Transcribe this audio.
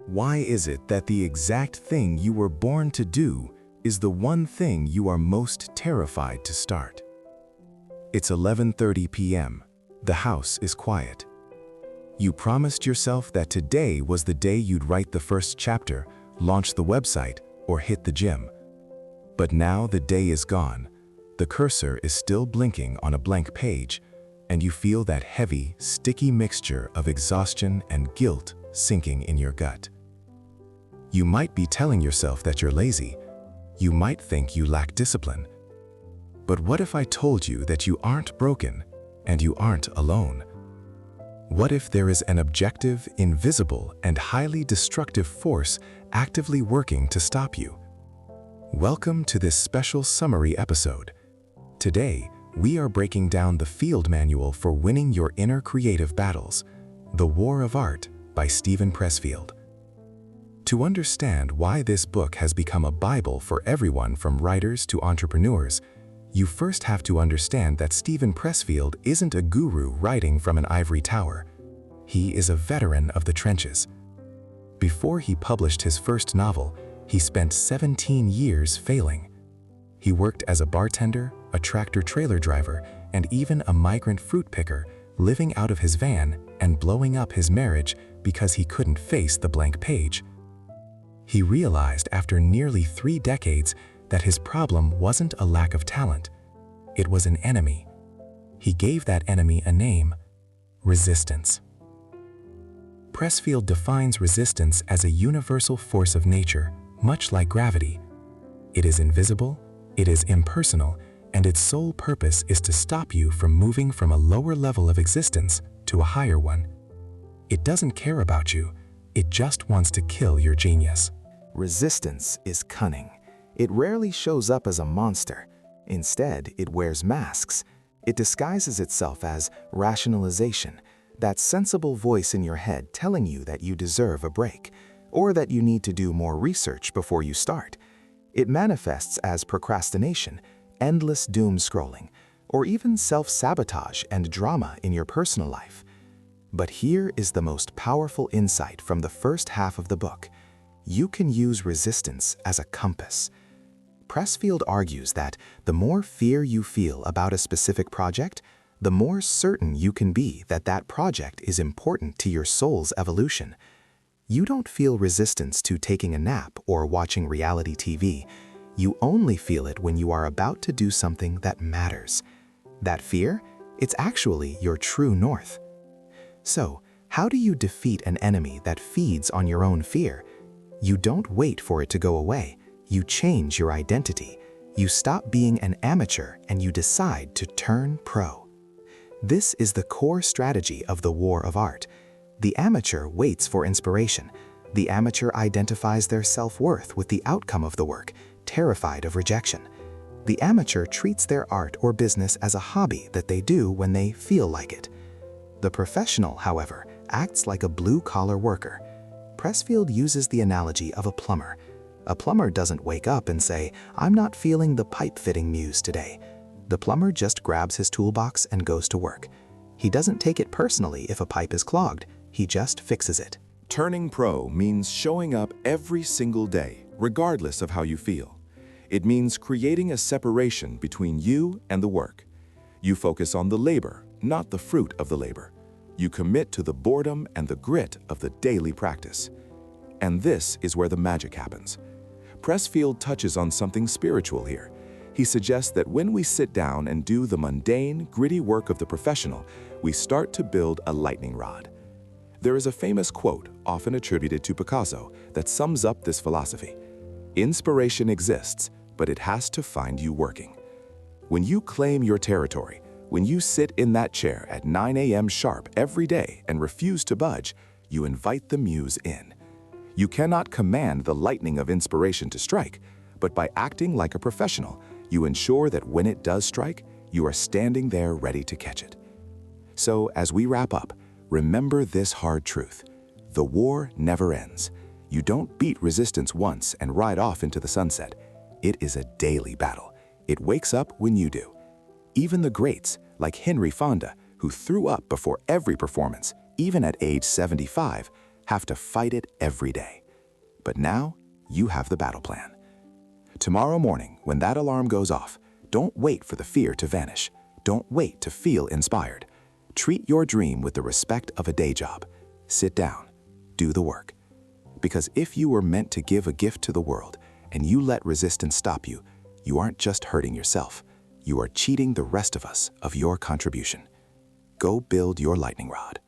Why is it that the exact thing you were born to do is the one thing you are most terrified to start? It's 11:30 p.m. The house is quiet. You promised yourself that today was the day you'd write the first chapter, launch the website, or hit the gym. But now the day is gone. The cursor is still blinking on a blank page, and you feel that heavy, sticky mixture of exhaustion and guilt sinking in your gut. You might be telling yourself that you're lazy. You might think you lack discipline. But what if I told you that you aren't broken and you aren't alone? What if there is an objective, invisible, and highly destructive force actively working to stop you? Welcome to this special summary episode. Today, we are breaking down the field manual for winning your inner creative battles, The War of Art by Steven Pressfield. To understand why this book has become a Bible for everyone from writers to entrepreneurs, you first have to understand that Steven Pressfield isn't a guru writing from an ivory tower. He is a veteran of the trenches. Before he published his first novel, he spent 17 years failing. He worked as a bartender, a tractor-trailer driver, and even a migrant fruit picker, living out of his van and blowing up his marriage because he couldn't face the blank page. He realized after nearly 3 decades that his problem wasn't a lack of talent. It was an enemy. He gave that enemy a name: resistance. Pressfield defines resistance as a universal force of nature, much like gravity. It is invisible, it is impersonal, and its sole purpose is to stop you from moving from a lower level of existence to a higher one. It doesn't care about you, it just wants to kill your genius. Resistance is cunning. It rarely shows up as a monster. Instead, it wears masks. It disguises itself as rationalization, that sensible voice in your head telling you that you deserve a break, or that you need to do more research before you start. It manifests as procrastination, endless doom scrolling, or even self-sabotage and drama in your personal life. But here is the most powerful insight from the first half of the book. You can use resistance as a compass. Pressfield argues that the more fear you feel about a specific project, the more certain you can be that that project is important to your soul's evolution. You don't feel resistance to taking a nap or watching reality TV. You only feel it when you are about to do something that matters. That fear, it's actually your true north. So, how do you defeat an enemy that feeds on your own fear? You don't wait for it to go away. You change your identity. You stop being an amateur and you decide to turn pro. This is the core strategy of the War of Art. The amateur waits for inspiration. The amateur identifies their self-worth with the outcome of the work, terrified of rejection. The amateur treats their art or business as a hobby that they do when they feel like it. The professional, however, acts like a blue-collar worker. Pressfield uses the analogy of a plumber. A plumber doesn't wake up and say, "I'm not feeling the pipe-fitting muse today." The plumber just grabs his toolbox and goes to work. He doesn't take it personally if a pipe is clogged. He just fixes it. Turning pro means showing up every single day, regardless of how you feel. It means creating a separation between you and the work. You focus on the labor, not the fruit of the labor. You commit to the boredom and the grit of the daily practice. And this is where the magic happens. Pressfield touches on something spiritual here. He suggests that when we sit down and do the mundane, gritty work of the professional, we start to build a lightning rod. There is a famous quote, often attributed to Picasso, that sums up this philosophy. Inspiration exists, but it has to find you working. When you claim your territory, when you sit in that chair at 9 a.m. sharp every day and refuse to budge, you invite the muse in. You cannot command the lightning of inspiration to strike, but by acting like a professional, you ensure that when it does strike, you are standing there ready to catch it. So, as we wrap up, remember this hard truth. The war never ends. You don't beat resistance once and ride off into the sunset. It is a daily battle. It wakes up when you do. Even the greats, like Henry Fonda, who threw up before every performance, even at age 75, have to fight it every day. But now, you have the battle plan. Tomorrow morning, when that alarm goes off, don't wait for the fear to vanish. Don't wait to feel inspired. Treat your dream with the respect of a day job. Sit down. Do the work. Because if you were meant to give a gift to the world and you let resistance stop you, you aren't just hurting yourself. You are cheating the rest of us of your contribution. Go build your lightning rod.